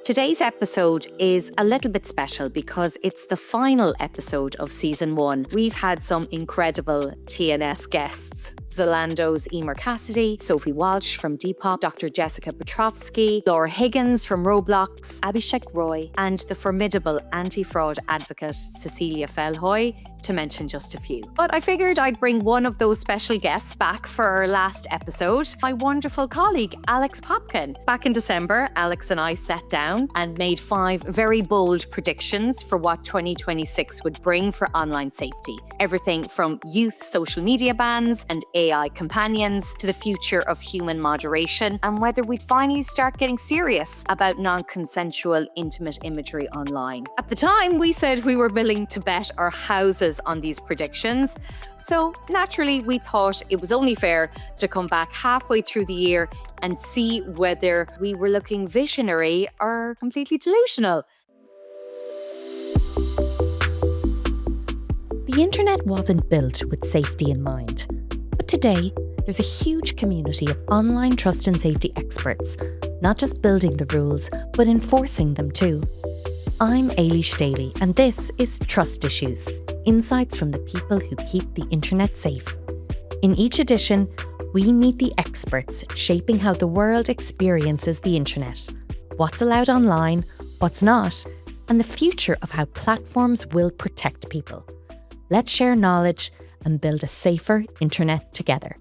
Today's episode is a little bit special because it's the final episode of season 1. We've had some incredible TNS guests. Zalando's Emer Cassidy, Sophie Walsh from Depop, Dr. Jessica Petrovsky, Laura Higgins from Roblox, Abhishek Roy, and the formidable anti-fraud advocate Cecilia Felhoy, to mention just a few. But I figured I'd bring one of those special guests back for our last episode, my wonderful colleague, Alex Popken. Back in December, Alex and I sat down and made 5 very bold predictions for what 2026 would bring for online safety. Everything from youth social media bans and AI companions to the future of human moderation and whether we'd finally start getting serious about non-consensual intimate imagery online. At the time, we said we were willing to bet our houses on these predictions. So naturally, we thought it was only fair to come back halfway through the year and see whether we were looking visionary or completely delusional. The internet wasn't built with safety in mind. But today, there's a huge community of online trust and safety experts, not just building the rules, but enforcing them too. I'm Ailish Daly, and this is Trust Issues, insights from the people who keep the internet safe. In each edition, we meet the experts shaping how the world experiences the internet, what's allowed online, what's not, and the future of how platforms will protect people. Let's share knowledge and build a safer internet together.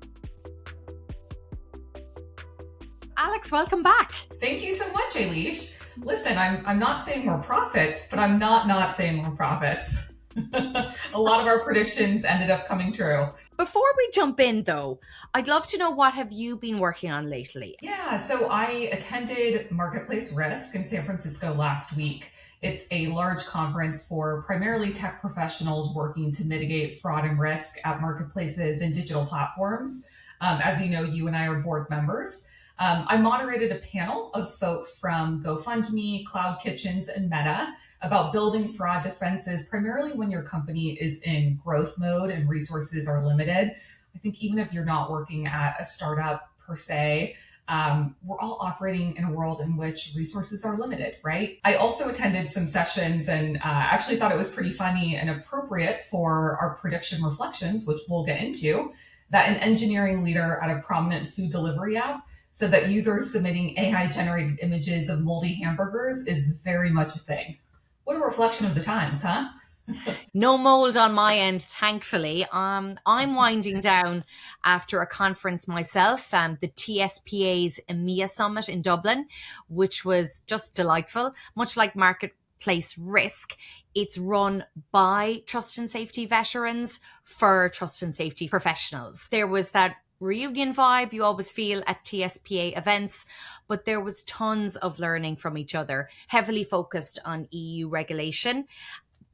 Alex, welcome back. Thank you so much, Ailish. Listen, I'm not saying we're prophets, but I'm not saying we're prophets. A lot of our predictions ended up coming true. Before we jump in, though, I'd love to know, what have you been working on lately? Yeah, so I attended Marketplace Risk in San Francisco last week. It's a large conference for primarily tech professionals working to mitigate fraud and risk at marketplaces and digital platforms. As you know, you and I are board members. I moderated a panel of folks from GoFundMe, Cloud Kitchens, and Meta about building fraud defenses, primarily when your company is in growth mode and resources are limited. I think even if you're not working at a startup per se, we're all operating in a world in which resources are limited, right? I also attended some sessions and actually thought it was pretty funny and appropriate for our prediction reflections, which we'll get into, that an engineering leader at a prominent food delivery app said that users submitting AI-generated images of moldy hamburgers is very much a thing. What a reflection of the times, huh? No mold on my end, thankfully. I'm winding down after a conference myself, the TSPA's EMEA Summit in Dublin, which was just delightful. Much like Marketplace Risk, it's run by trust and safety veterans for trust and safety professionals. There was that reunion vibe you always feel at TSPA events, but there was tons of learning from each other, heavily focused on EU regulation.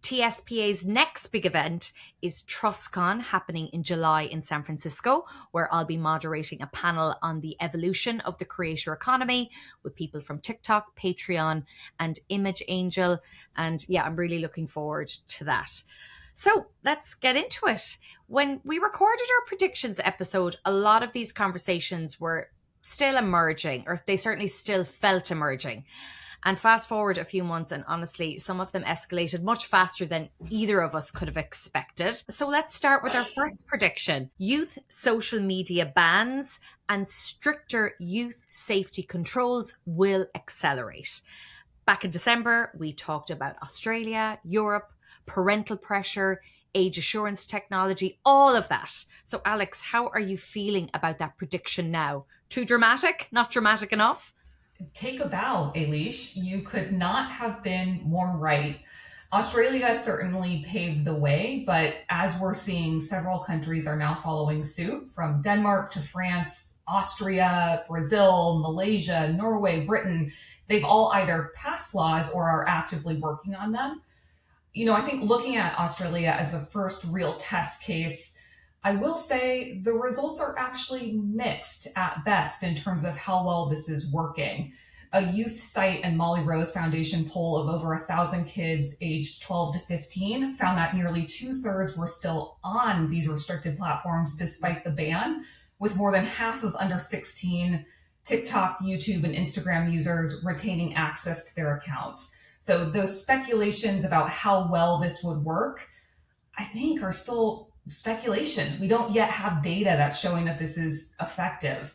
TSPA's next big event is TrustCon, happening in July in San Francisco, where I'll be moderating a panel on the evolution of the creator economy with people from TikTok, Patreon, and Image Angel. And yeah, I'm really looking forward to that. So let's get into it. When we recorded our predictions episode, a lot of these conversations were still emerging, or they certainly still felt emerging. And fast forward a few months, and honestly, some of them escalated much faster than either of us could have expected. So let's start with our first prediction. Youth social media bans and stricter youth safety controls will accelerate. Back in December, we talked about Australia, Europe, parental pressure, age assurance technology, all of that. So Alex, how are you feeling about that prediction now? Too dramatic? Not dramatic enough? Take a bow, Ailish. You could not have been more right. Australia certainly paved the way, but as we're seeing, several countries are now following suit, from Denmark to France, Austria, Brazil, Malaysia, Norway, Britain. They've all either passed laws or are actively working on them. You know, I think looking at Australia as a first real test case, I will say the results are actually mixed at best in terms of how well this is working. A Youth Site and Molly Rose Foundation poll of over 1,000 kids aged 12 to 15 found that nearly 2/3 were still on these restricted platforms despite the ban, with more than half of under 16 TikTok, YouTube, and Instagram users retaining access to their accounts. So those speculations about how well this would work, I think, are still speculations. We don't yet have data that's showing that this is effective.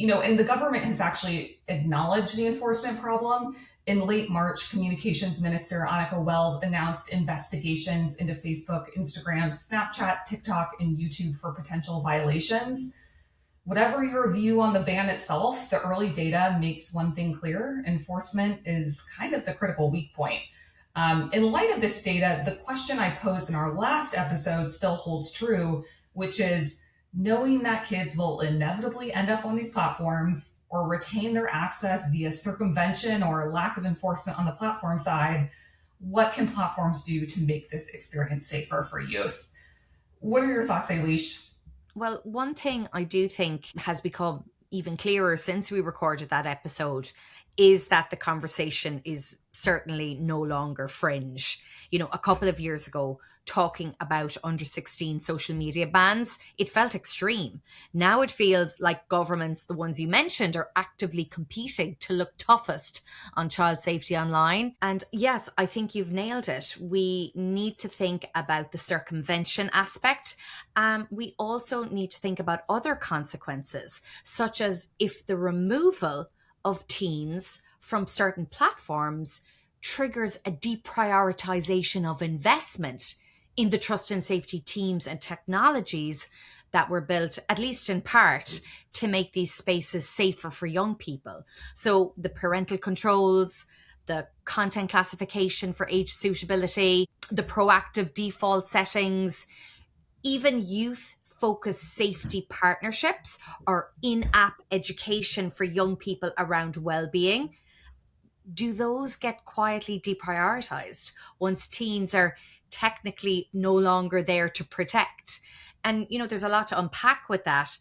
And the government has actually acknowledged the enforcement problem. In late March, Communications Minister Annika Wells announced investigations into Facebook, Instagram, Snapchat, TikTok, and YouTube for potential violations. Whatever your view on the ban itself, the early data makes one thing clear: enforcement is kind of the critical weak point. In light of this data, the question I posed in our last episode still holds true, which is, knowing that kids will inevitably end up on these platforms or retain their access via circumvention or lack of enforcement on the platform side, what can platforms do to make this experience safer for youth? What are your thoughts, Ailish? Well, one thing I do think has become even clearer since we recorded that episode is that the conversation is certainly no longer fringe. A couple of years ago, talking about under 16 social media bans, it felt extreme. Now it feels like governments, the ones you mentioned, are actively competing to look toughest on child safety online. And yes, I think you've nailed it. We need to think about the circumvention aspect. We also need to think about other consequences, such as if the removal of teens from certain platforms triggers a deprioritization of investment in the trust and safety teams and technologies that were built, at least in part, to make these spaces safer for young people. So the parental controls, the content classification for age suitability, the proactive default settings, even youth-focused safety partnerships or in-app education for young people around well-being. Do those get quietly deprioritized once teens are technically no longer there to protect? And, there's a lot to unpack with that.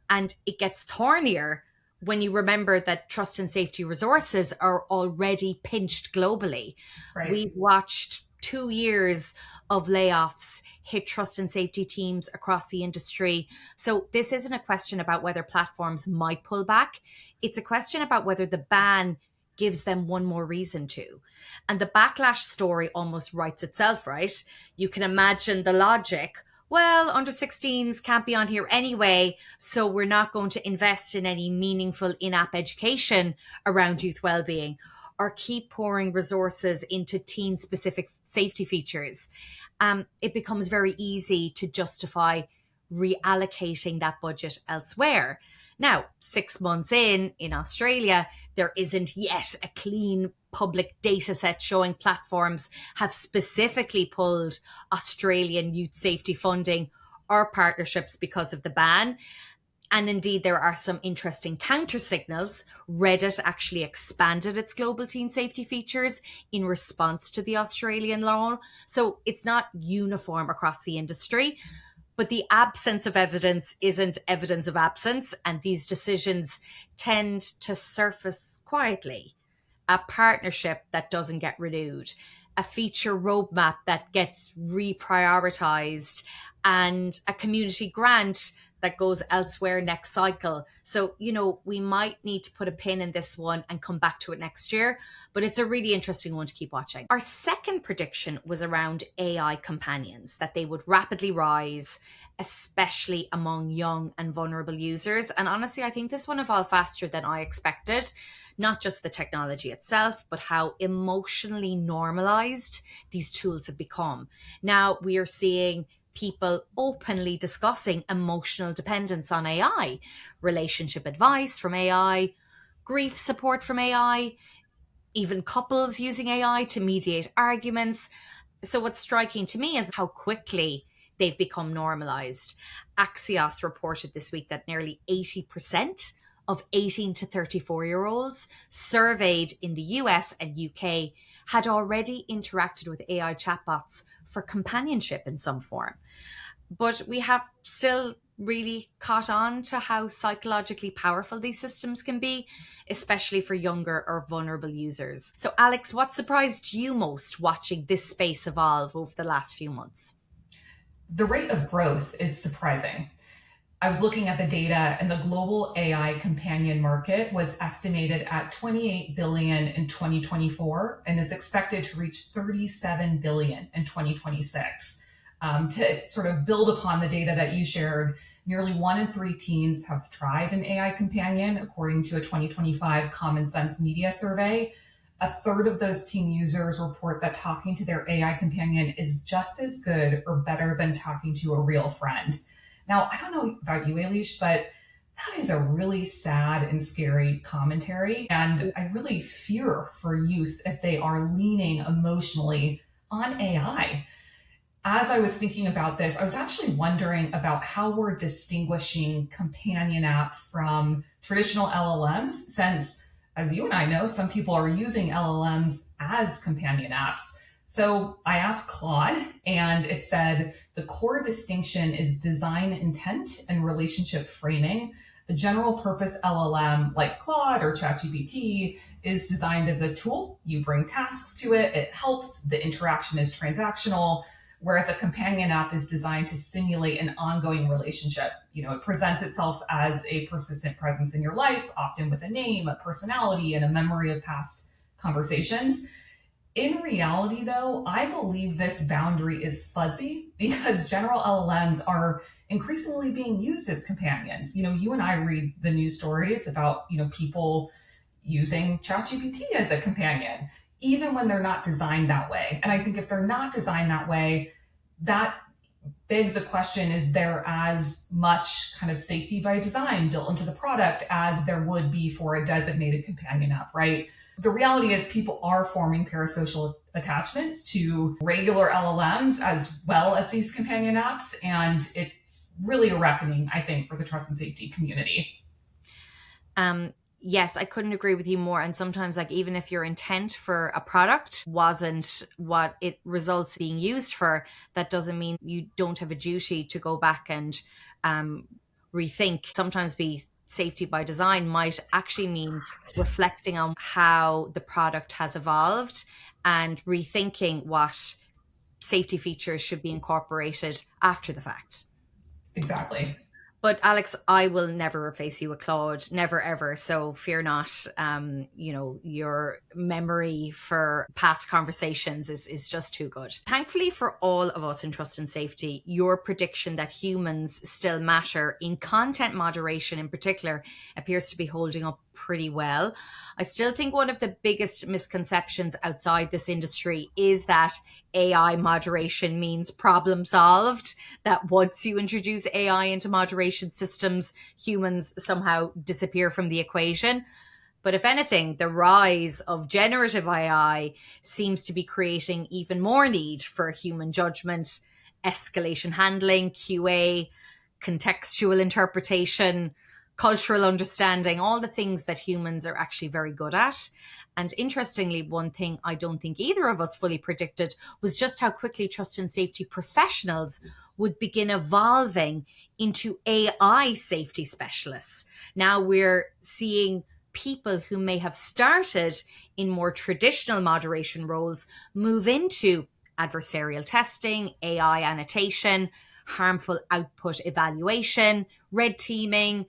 And it gets thornier when you remember that trust and safety resources are already pinched globally. Right. We've watched 2 years of layoffs hit trust and safety teams across the industry. So this isn't a question about whether platforms might pull back. It's a question about whether the ban gives them one more reason to. And the backlash story almost writes itself, right? You can imagine the logic. Well, under 16s can't be on here anyway, so we're not going to invest in any meaningful in-app education around youth well-being or keep pouring resources into teen-specific safety features. It becomes very easy to justify reallocating that budget elsewhere. Now, 6 months in Australia, there isn't yet a clean public data set showing platforms have specifically pulled Australian youth safety funding or partnerships because of the ban. And indeed, there are some interesting counter signals. Reddit actually expanded its global teen safety features in response to the Australian law. So it's not uniform across the industry. But the absence of evidence isn't evidence of absence, and these decisions tend to surface quietly. A partnership that doesn't get renewed, a feature roadmap that gets reprioritized, and a community grant that goes elsewhere next cycle. So, we might need to put a pin in this one and come back to it next year, but it's a really interesting one to keep watching. Our second prediction was around AI companions, that they would rapidly rise, especially among young and vulnerable users. And honestly, I think this one evolved faster than I expected. Not just the technology itself, but how emotionally normalized these tools have become. Now we are seeing people openly discussing emotional dependence on AI, relationship advice from AI, grief support from AI, even couples using AI to mediate arguments. So what's striking to me is how quickly they've become normalized. Axios reported this week that nearly 80% of 18 to 34-year-olds surveyed in the US and UK had already interacted with AI chatbots for companionship in some form. But we have still really caught on to how psychologically powerful these systems can be, especially for younger or vulnerable users. So Alex, what surprised you most watching this space evolve over the last few months? The rate of growth is surprising. I was looking at the data, and the global AI companion market was estimated at 28 billion in 2024 and is expected to reach 37 billion in 2026. To sort of build upon the data that you shared, nearly 1 in 3 teens have tried an AI companion, according to a 2025 Common Sense Media survey. A third of those teen users report that talking to their AI companion is just as good or better than talking to a real friend. Now, I don't know about you, Alish, but that is a really sad and scary commentary. And I really fear for youth if they are leaning emotionally on AI. As I was thinking about this, I was actually wondering about how we're distinguishing companion apps from traditional LLMs, since, as you and I know, some people are using LLMs as companion apps. So I asked Claude, and it said the core distinction is design intent and relationship framing. A general purpose LLM like Claude or ChatGPT is designed as a tool. You bring tasks to it, it helps, the interaction is transactional, whereas a companion app is designed to simulate an ongoing relationship. It presents itself as a persistent presence in your life, often with a name, a personality, and a memory of past conversations. In reality, though, I believe this boundary is fuzzy because general LLMs are increasingly being used as companions. You and I read the news stories about, people using ChatGPT as a companion, even when they're not designed that way. And I think if they're not designed that way, that begs a question, is there as much kind of safety by design built into the product as there would be for a designated companion app, right? The reality is people are forming parasocial attachments to regular LLMs as well as these companion apps. And it's really a reckoning, I think, for the trust and safety community. Yes, I couldn't agree with you more. And sometimes, like, even if your intent for a product wasn't what it results being used for, that doesn't mean you don't have a duty to go back and rethink. Sometimes be safety by design might actually mean reflecting on how the product has evolved and rethinking what safety features should be incorporated after the fact. Exactly. But Alex, I will never replace you with Claude, never ever. So fear not. Your memory for past conversations is just too good. Thankfully for all of us in trust and safety, your prediction that humans still matter in content moderation in particular appears to be holding up pretty well. I still think one of the biggest misconceptions outside this industry is that AI moderation means problem solved, that once you introduce AI into moderation systems, humans somehow disappear from the equation. But if anything, the rise of generative AI seems to be creating even more need for human judgment, escalation handling, QA, contextual interpretation, cultural understanding, all the things that humans are actually very good at. And interestingly, one thing I don't think either of us fully predicted was just how quickly trust and safety professionals would begin evolving into AI safety specialists. Now we're seeing people who may have started in more traditional moderation roles move into adversarial testing, AI annotation, harmful output evaluation, red teaming,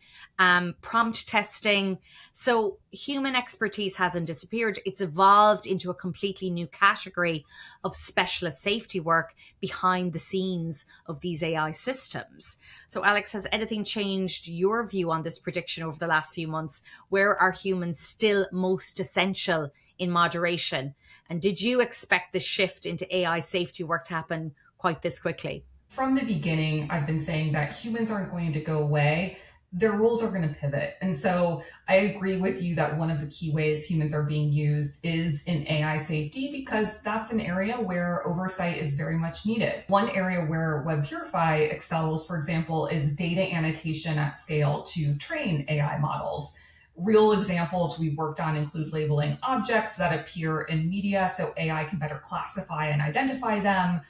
prompt testing. So human expertise hasn't disappeared. It's evolved into a completely new category of specialist safety work behind the scenes of these AI systems. So Alex, has anything changed your view on this prediction over the last few months? Where are humans still most essential in moderation? And did you expect the shift into AI safety work to happen quite this quickly? From the beginning, I've been saying that humans aren't going to go away. Their roles are going to pivot. And so I agree with you that one of the key ways humans are being used is in AI safety, because that's an area where oversight is very much needed. One area where WebPurify excels, for example, is data annotation at scale to train AI models. Real examples we worked on include labeling objects that appear in media so AI can better classify and identify them.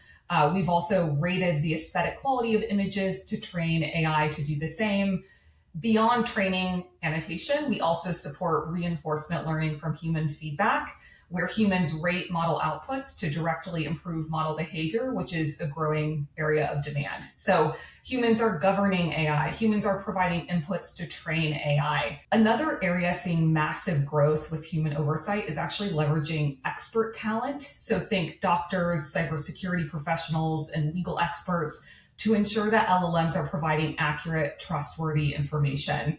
We've also rated the aesthetic quality of images to train AI to do the same. Beyond training annotation, we also support reinforcement learning from human feedback. where humans rate model outputs to directly improve model behavior, which is a growing area of demand. So humans are governing AI. Humans are providing inputs to train AI. Another area seeing massive growth with human oversight is actually leveraging expert talent. So think doctors, cybersecurity professionals, and legal experts to ensure that LLMs are providing accurate, trustworthy information.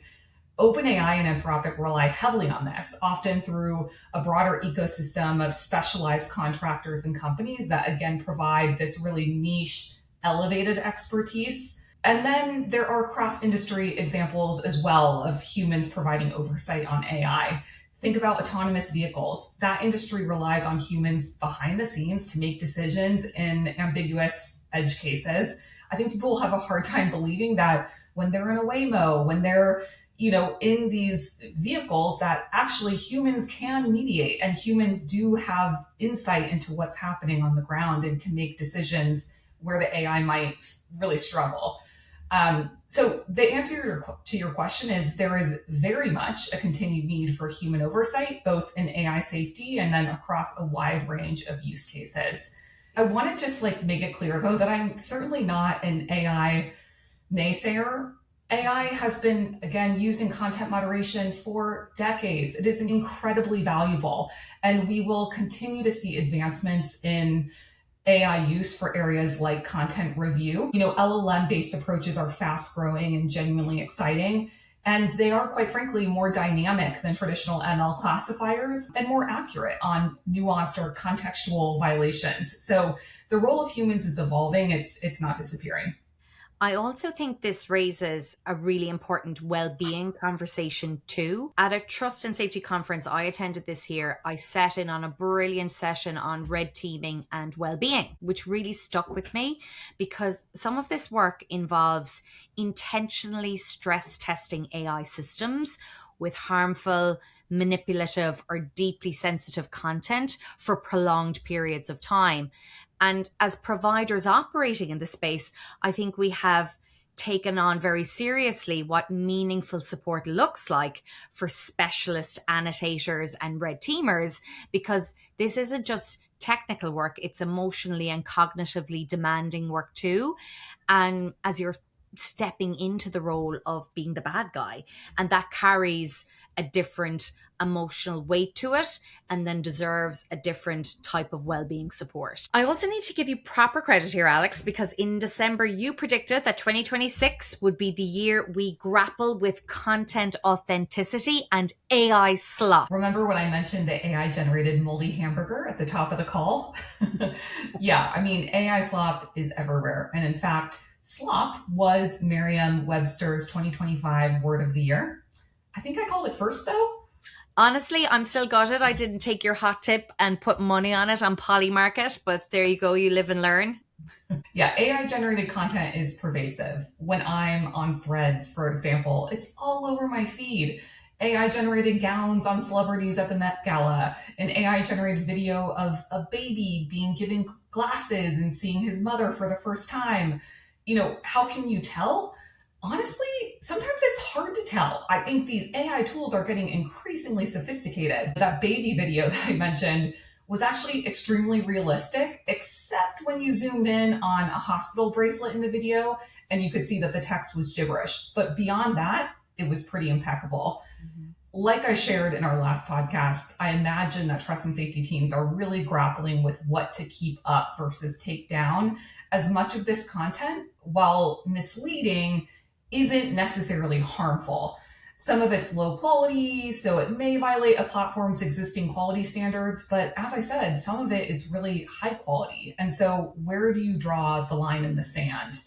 OpenAI and Anthropic rely heavily on this, often through a broader ecosystem of specialized contractors and companies that, again, provide this really niche, elevated expertise. And then there are cross-industry examples as well of humans providing oversight on AI. Think about autonomous vehicles. That industry relies on humans behind the scenes to make decisions in ambiguous edge cases. I think people have a hard time believing that when they're in a Waymo, when they're in these vehicles, that actually humans can mediate and humans do have insight into what's happening on the ground and can make decisions where the AI might really struggle. So the answer to your question is there is very much a continued need for human oversight, both in AI safety and then across a wide range of use cases. I want to just make it clear, though, that I'm certainly not an AI naysayer. AI has been, again, used in content moderation for decades. It is incredibly valuable, and we will continue to see advancements in AI use for areas like content review. LLM-based approaches are fast-growing and genuinely exciting, and they are, quite frankly, more dynamic than traditional ML classifiers and more accurate on nuanced or contextual violations. So the role of humans is evolving. It's not disappearing. I also think this raises a really important well-being conversation too. At a trust and safety conference I attended this year, I sat in on a brilliant session on red teaming and well-being, which really stuck with me because some of this work involves intentionally stress testing AI systems with harmful, manipulative, or deeply sensitive content for prolonged periods of time. And as providers operating in the space, I think we have taken on very seriously what meaningful support looks like for specialist annotators and red teamers, because this isn't just technical work, it's emotionally and cognitively demanding work too. And as you're stepping into the role of being the bad guy, and that carries a different emotional weight to it and then deserves a different type of well-being support. I also need to give you proper credit here, Alex, because in December you predicted that 2026 would be the year we grapple with content authenticity and AI slop. Remember when I mentioned the AI generated moldy hamburger at the top of the call? Yeah, AI slop is everywhere. And in fact, slop was Merriam-Webster's 2025 word of the year. I think I called it first, though. Honestly, I'm still gutted I didn't take your hot tip and put money on it on Polymarket, but there you go, you live and learn. Yeah, AI generated content is pervasive. When I'm on Threads, for example, it's all over my feed. AI generated gowns on celebrities at the Met Gala, an AI generated video of a baby being given glasses and seeing his mother for the first time. How can you tell? Honestly, sometimes it's hard to tell. I think these AI tools are getting increasingly sophisticated. That baby video that I mentioned was actually extremely realistic, except when you zoomed in on a hospital bracelet in the video and you could see that the text was gibberish. But beyond that, it was pretty impeccable. Like I shared in our last podcast, I imagine that trust and safety teams are really grappling with what to keep up versus take down, as much of this content, while misleading, isn't necessarily harmful. Some of it's low quality, so it may violate a platform's existing quality standards, but as I said, some of it is really high quality. And so where do you draw the line in the sand?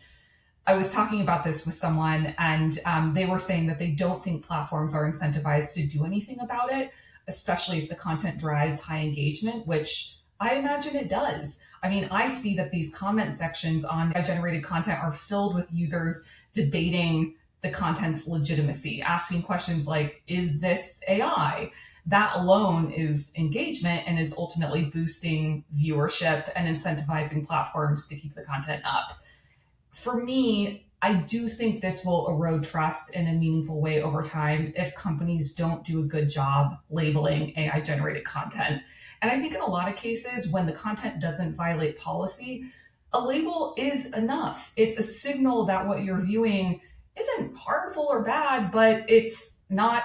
I was talking about this with someone and they were saying that they don't think platforms are incentivized to do anything about it, especially if the content drives high engagement, which I imagine it does. I see that these comment sections on generated content are filled with users debating the content's legitimacy, asking questions like, is this AI? That alone is engagement and is ultimately boosting viewership and incentivizing platforms to keep the content up. For me, I do think this will erode trust in a meaningful way over time if companies don't do a good job labeling AI generated content. And I think in a lot of cases, when the content doesn't violate policy, a label is enough. It's a signal that what you're viewing isn't harmful or bad, but it's not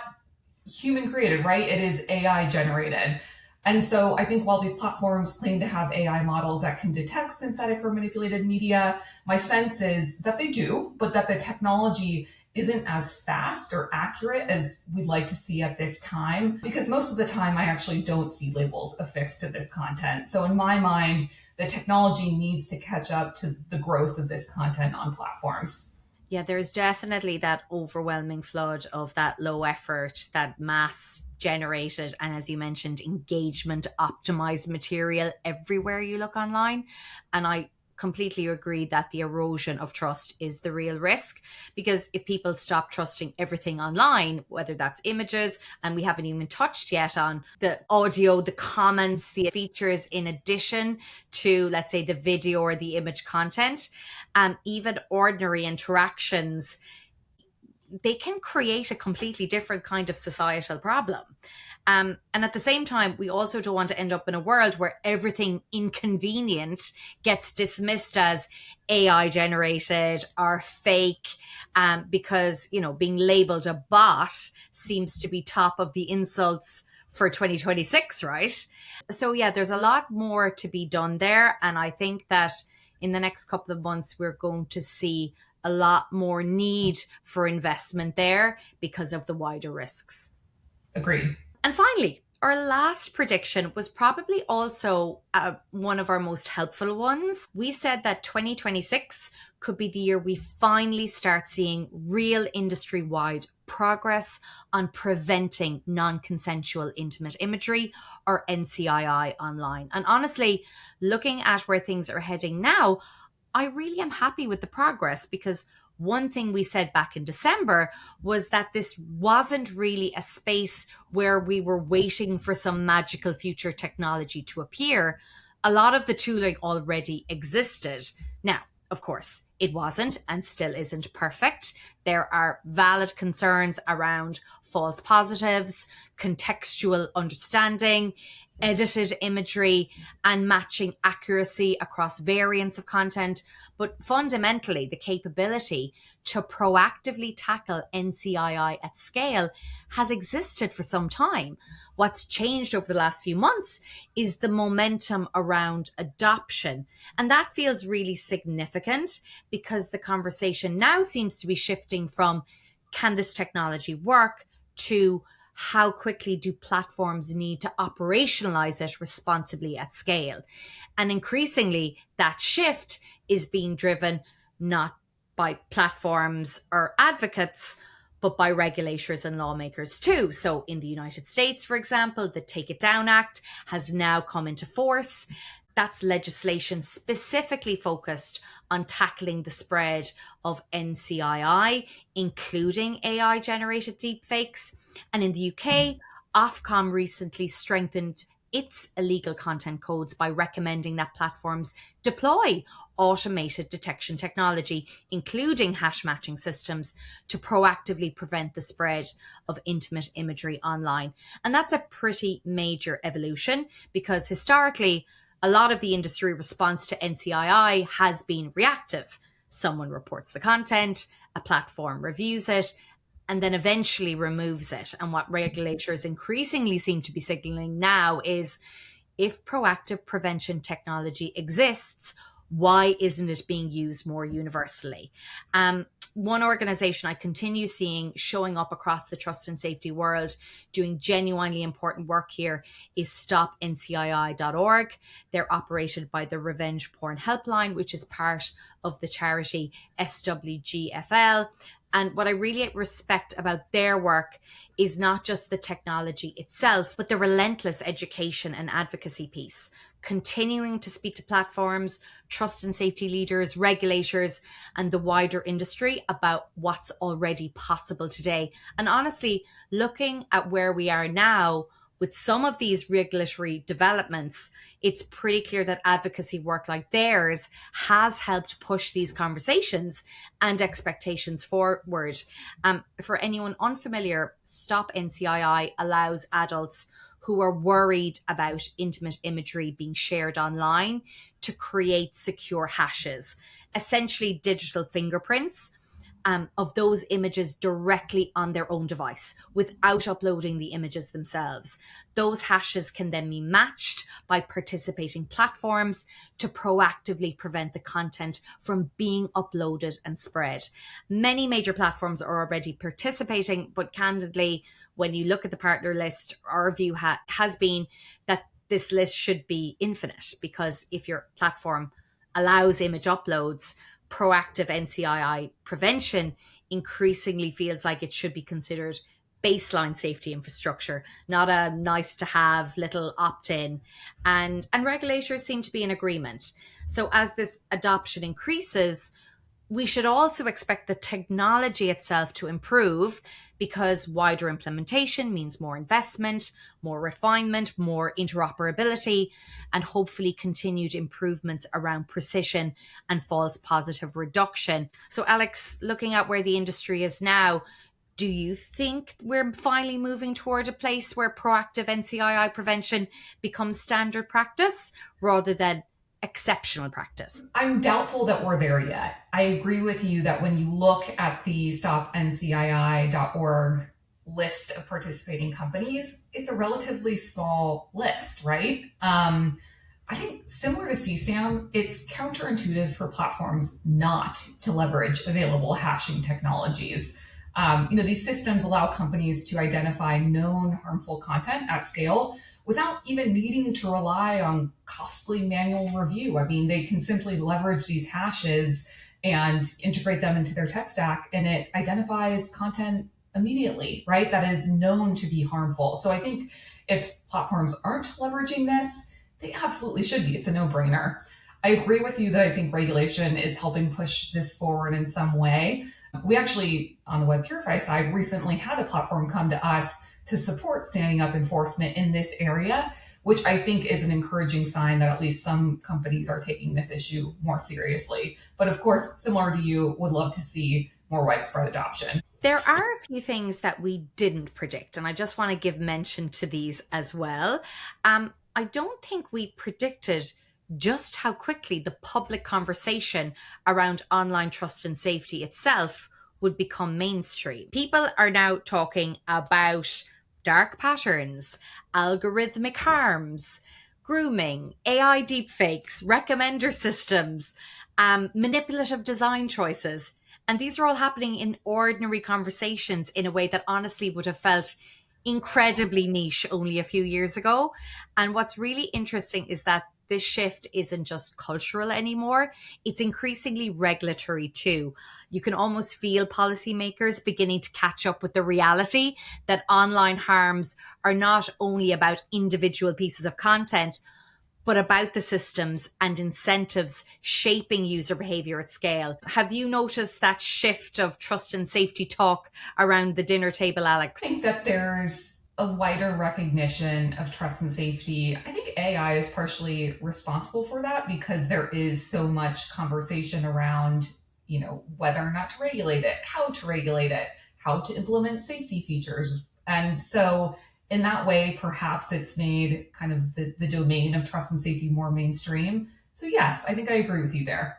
human created, right? It is AI generated. And so I think while these platforms claim to have AI models that can detect synthetic or manipulated media, my sense is that they do, but that the technology isn't as fast or accurate as we'd like to see at this time, because most of the time I actually don't see labels affixed to this content. So in my mind, the technology needs to catch up to the growth of this content on platforms. Yeah, there's definitely that overwhelming flood of that low effort, that mass generated, and as you mentioned, engagement optimized material everywhere you look online. And I completely agree that the erosion of trust is the real risk, because if people stop trusting everything online, whether that's images, and we haven't even touched yet on the audio, the comments, the features in addition to, let's say, the video or the image content, even ordinary interactions, they can create a completely different kind of societal problem. And at the same time, we also don't want to end up in a world where everything inconvenient gets dismissed as AI generated or fake, because, being labeled a bot seems to be top of the insults for 2026, right? So yeah, there's a lot more to be done there. And I think that in the next couple of months, we're going to see a lot more need for investment there because of the wider risks. Agreed. And finally, our last prediction was probably also one of our most helpful ones. We said that 2026 could be the year we finally start seeing real industry-wide progress on preventing non-consensual intimate imagery, or NCII, online. And honestly, looking at where things are heading now, I really am happy with the progress, because one thing we said back in December was that this wasn't really a space where we were waiting for some magical future technology to appear. A lot of the tooling already existed. Now, of course, it wasn't and still isn't perfect. There are valid concerns around false positives, contextual understanding, edited imagery, and matching accuracy across variants of content. But fundamentally, the capability to proactively tackle NCII at scale has existed for some time. What's changed over the last few months is the momentum around adoption. And that feels really significant, because the conversation now seems to be shifting from, can this technology work, to how quickly do platforms need to operationalize it responsibly at scale? And increasingly, that shift is being driven not by platforms or advocates, but by regulators and lawmakers too. So in the United States, for example, the Take It Down Act has now come into force. That's legislation specifically focused on tackling the spread of NCII, including AI-generated deepfakes. And in the UK, Ofcom recently strengthened its illegal content codes by recommending that platforms deploy automated detection technology, including hash matching systems, to proactively prevent the spread of intimate imagery online. And that's a pretty major evolution, because historically, a lot of the industry response to NCII has been reactive. Someone reports the content, a platform reviews it, and then eventually removes it. And what regulators increasingly seem to be signaling now is, if proactive prevention technology exists, why isn't it being used more universally? One organization I continue seeing showing up across the trust and safety world doing genuinely important work here is stopncii.org. They're operated by the Revenge Porn Helpline, which is part of the charity SWGFL. And what I really respect about their work is not just the technology itself, but the relentless education and advocacy piece, continuing to speak to platforms, trust and safety leaders, regulators, and the wider industry about what's already possible today. And honestly, looking at where we are now, with some of these regulatory developments, it's pretty clear that advocacy work like theirs has helped push these conversations and expectations forward. For anyone unfamiliar, Stop NCII allows adults who are worried about intimate imagery being shared online to create secure hashes, essentially digital fingerprints of those images directly on their own device without uploading the images themselves. Those hashes can then be matched by participating platforms to proactively prevent the content from being uploaded and spread. Many major platforms are already participating, but candidly, when you look at the partner list, our view has been that this list should be infinite, because if your platform allows image uploads, proactive NCII prevention increasingly feels like it should be considered baseline safety infrastructure, not a nice to have little opt-in. And regulators seem to be in agreement. So as this adoption increases, we should also expect the technology itself to improve, because wider implementation means more investment, more refinement, more interoperability, and hopefully continued improvements around precision and false positive reduction. So, Alex, looking at where the industry is now, do you think we're finally moving toward a place where proactive NCII prevention becomes standard practice rather than exceptional practice? I'm doubtful that we're there yet. I agree with you that when you look at the stopncii.org list of participating companies, it's a relatively small list, right? I think similar to CSAM, it's counterintuitive for platforms not to leverage available hashing technologies. These systems allow companies to identify known harmful content at scale without even needing to rely on costly manual review. I mean, they can simply leverage these hashes and integrate them into their tech stack, and it identifies content immediately, right? That is known to be harmful. So I think if platforms aren't leveraging this, they absolutely should be. It's a no-brainer. I agree with you that I think regulation is helping push this forward in some way. We actually, on the WebPurify side, recently had a platform come to us to support standing up enforcement in this area, which I think is an encouraging sign that at least some companies are taking this issue more seriously. But of course, similar to you, would love to see more widespread adoption. There are a few things that we didn't predict, and I just want to give mention to these as well. I don't think we predicted just how quickly the public conversation around online trust and safety itself would become mainstream. People are now talking about dark patterns, algorithmic harms, grooming, AI deepfakes, recommender systems, manipulative design choices. And these are all happening in ordinary conversations in a way that honestly would have felt incredibly niche only a few years ago. And what's really interesting is that this shift isn't just cultural anymore. It's increasingly regulatory too. You can almost feel policymakers beginning to catch up with the reality that online harms are not only about individual pieces of content, but about the systems and incentives shaping user behavior at scale. Have you noticed that shift of trust and safety talk around the dinner table, Alex? I think that there's a wider recognition of trust and safety. I think AI is partially responsible for that because there is so much conversation around, whether or not to regulate it, how to regulate it, how to implement safety features. And so in that way, perhaps it's made kind of the domain of trust and safety more mainstream. So yes, I think I agree with you there.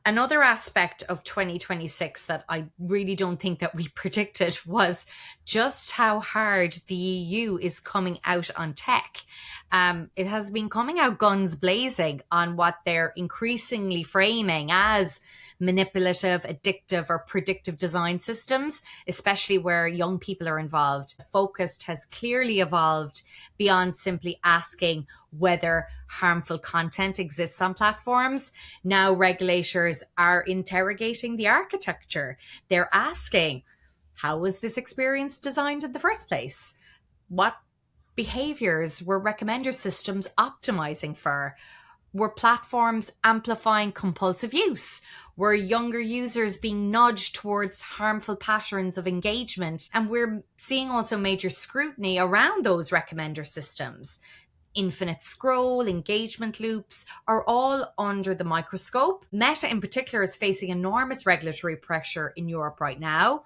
Another aspect of 2026 that I really don't think that we predicted was just how hard the EU is coming out on tech. It has been coming out guns blazing on what they're increasingly framing as manipulative, addictive, or predictive design systems, especially where young people are involved. The focus has clearly evolved beyond simply asking whether harmful content exists on platforms. Now regulators are interrogating the architecture. They're asking, how was this experience designed in the first place? What behaviors were recommender systems optimizing for? Were platforms amplifying compulsive use? Were younger users being nudged towards harmful patterns of engagement? And we're seeing also major scrutiny around those recommender systems. Infinite scroll, engagement loops are all under the microscope. Meta in particular is facing enormous regulatory pressure in Europe right now,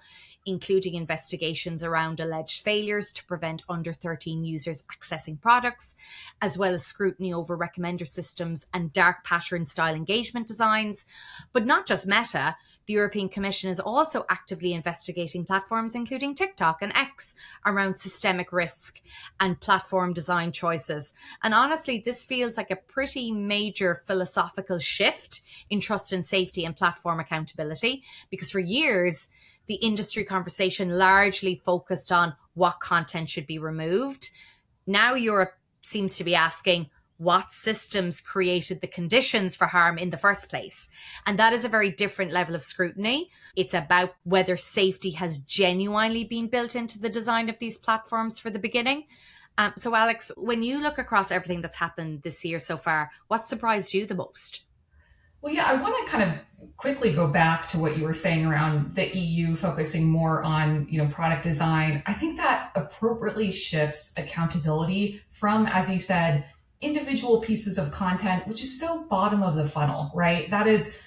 including investigations around alleged failures to prevent under 13 users accessing products, as well as scrutiny over recommender systems and dark pattern style engagement designs. But not just Meta, the European Commission is also actively investigating platforms, including TikTok and X, around systemic risk and platform design choices. And honestly, this feels like a pretty major philosophical shift in trust and safety and platform accountability, because for years, the industry conversation largely focused on what content should be removed. Now Europe seems to be asking what systems created the conditions for harm in the first place. And that is a very different level of scrutiny. It's about whether safety has genuinely been built into the design of these platforms for the beginning. So Alex, when you look across everything that's happened this year so far, what surprised you the most? Well, yeah, I want to kind of quickly go back to what you were saying around the EU focusing more on, product design. I think that appropriately shifts accountability from, as you said, individual pieces of content, which is so bottom of the funnel, right? That is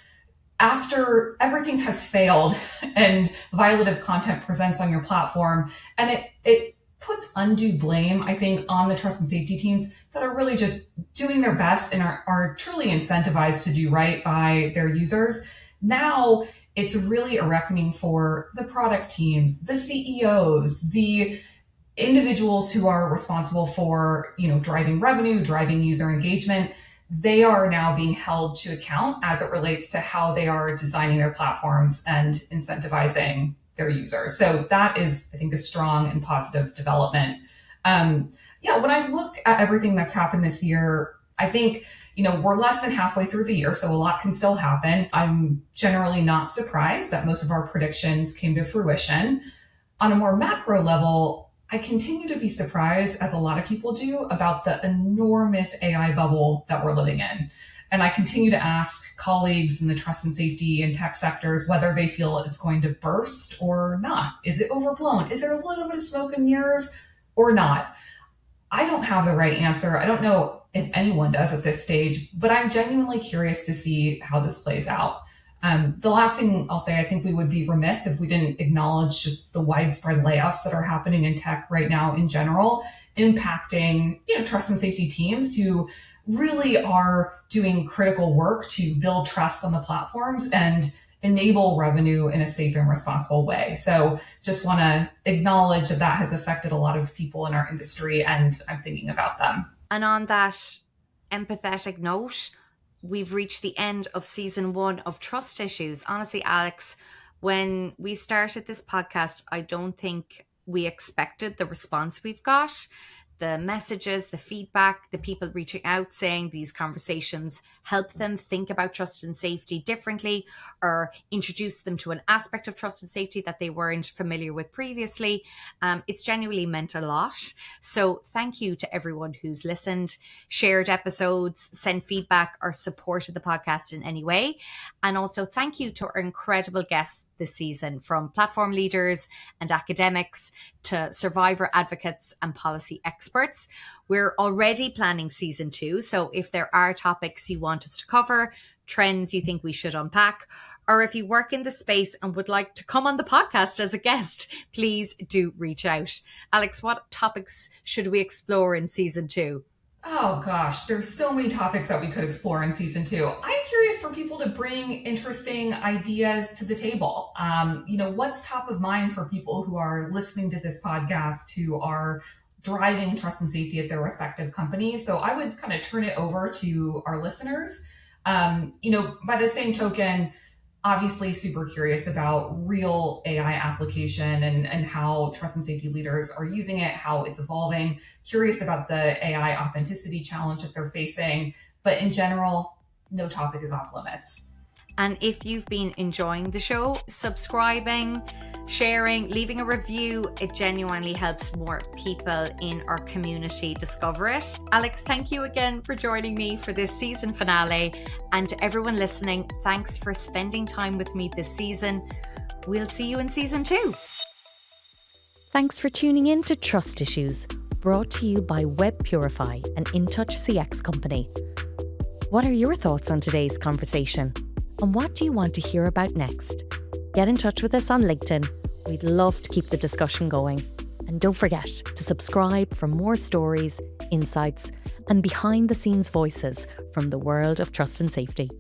after everything has failed and violative content presents on your platform, and it puts undue blame, I think, on the trust and safety teams that are really just doing their best and are truly incentivized to do right by their users. Now it's really a reckoning for the product teams, the CEOs, the individuals who are responsible for, driving revenue, driving user engagement. They are now being held to account as it relates to how they are designing their platforms and incentivizing their users. So that is, I think, a strong and positive development. When I look at everything that's happened this year, I think, we're less than halfway through the year, so a lot can still happen. I'm generally not surprised that most of our predictions came to fruition. On a more macro level, I continue to be surprised, as a lot of people do, about the enormous AI bubble that we're living in. And I continue to ask colleagues in the trust and safety and tech sectors whether they feel it's going to burst or not. Is it overblown? Is there a little bit of smoke and mirrors or not? I don't have the right answer. I don't know if anyone does at this stage, but I'm genuinely curious to see how this plays out. The last thing I'll say, I think we would be remiss if we didn't acknowledge just the widespread layoffs that are happening in tech right now in general, impacting, trust and safety teams who really are doing critical work to build trust on the platforms and enable revenue in a safe and responsible way. So just want to acknowledge that has affected a lot of people in our industry, and I'm thinking about them. And on that empathetic note, we've reached the end of season 1 of Trust Issues. Honestly, Alex, when we started this podcast, I don't think we expected the response we've got. The messages, the feedback, the people reaching out saying these conversations help them think about trust and safety differently, or introduce them to an aspect of trust and safety that they weren't familiar with previously. It's genuinely meant a lot. So thank you to everyone who's listened, shared episodes, sent feedback, or supported the podcast in any way. And also thank you to our incredible guests this season, from platform leaders and academics to survivor advocates and policy experts. We're already planning season 2. So if there are topics you want us to cover, trends you think we should unpack, or if you work in the space and would like to come on the podcast as a guest, please do reach out. Alex, what topics should we explore in season 2? Oh gosh, there's so many topics that we could explore in season 2. I'm curious for people to bring interesting ideas to the table. What's top of mind for people who are listening to this podcast, who are driving trust and safety at their respective companies? So I would kind of turn it over to our listeners. By the same token, obviously super curious about real AI application and how trust and safety leaders are using it, how it's evolving. Curious about the AI authenticity challenge that they're facing. But in general, no topic is off limits. And if you've been enjoying the show, subscribing, sharing, leaving a review, it genuinely helps more people in our community discover it. Alex, thank you again for joining me for this season finale. And to everyone listening, thanks for spending time with me this season. We'll see you in season 2. Thanks for tuning in to Trust Issues, brought to you by WebPurify, an InTouch CX company. What are your thoughts on today's conversation? And what do you want to hear about next? Get in touch with us on LinkedIn. We'd love to keep the discussion going. And don't forget to subscribe for more stories, insights, and behind-the-scenes voices from the world of trust and safety.